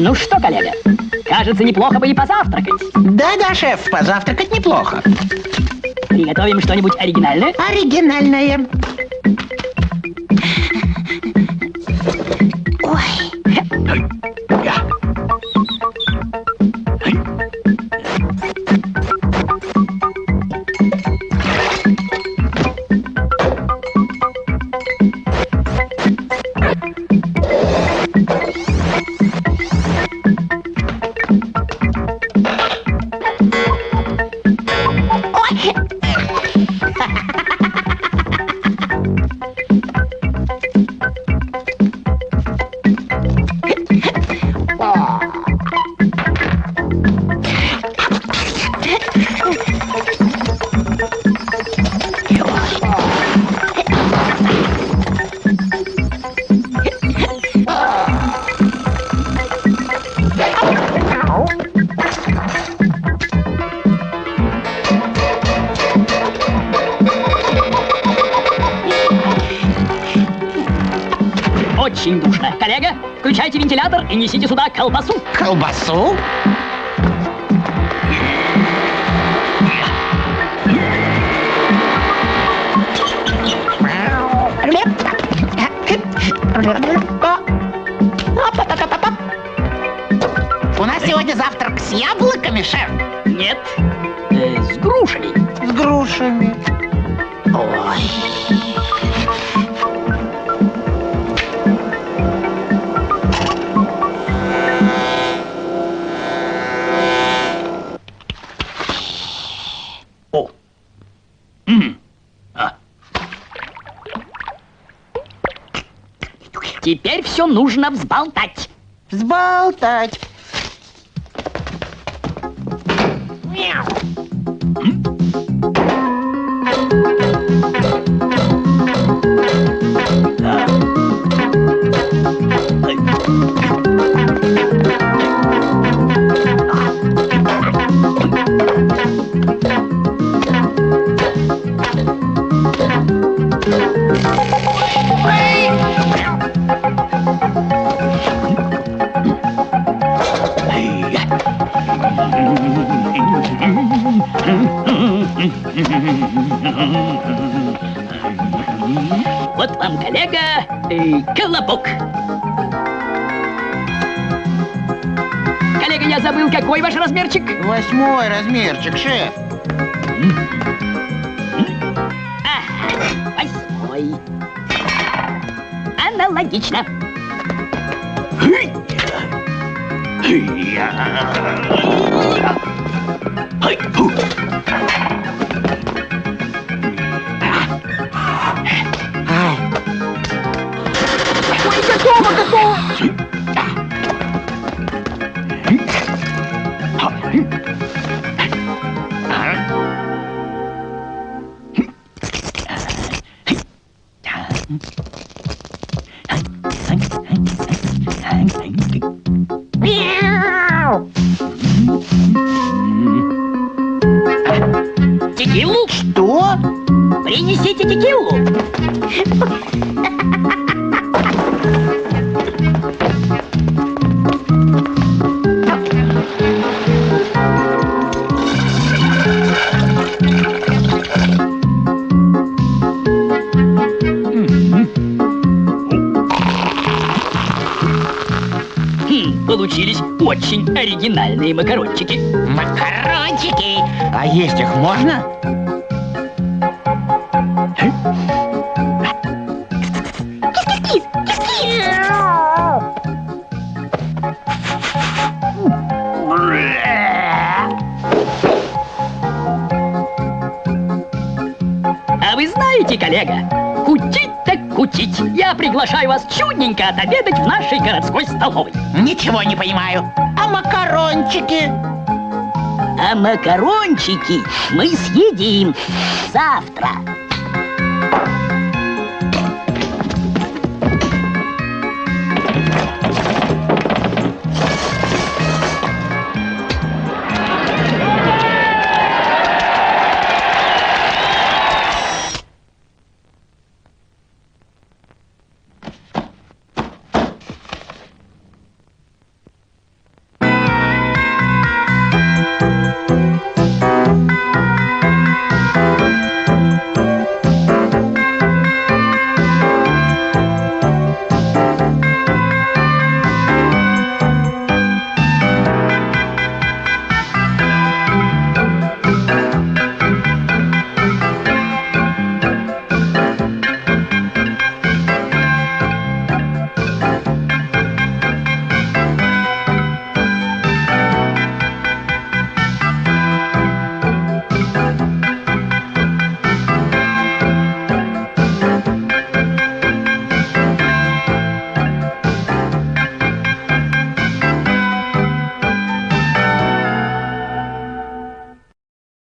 Ну что, коллега, кажется, неплохо бы и позавтракать. Да-да, шеф, позавтракать неплохо. Приготовим что-нибудь оригинальное? Оригинальное. Очень душно. Коллега, включайте вентилятор и несите сюда колбасу. Колбасу? У нас сегодня завтрак с яблоками, шеф? Нет, с грушами. С грушами. Ой. О. Теперь все нужно взболтать. Взболтать. Мяу. Вот вам, коллега, колобок. Коллега, я забыл, какой ваш размерчик? 8-й размерчик, шеф. Ага, 8-й. Аналогично. Готово. Текилу? Что? Принесите текилу. Получились очень оригинальные макарончики. Макарончики! А есть их можно? А вы знаете, коллега, кутить так кутить. Я приглашаю вас чудненько отобедать в нашей городской столовой. Ничего не понимаю. А макарончики? А макарончики мы съедим завтра.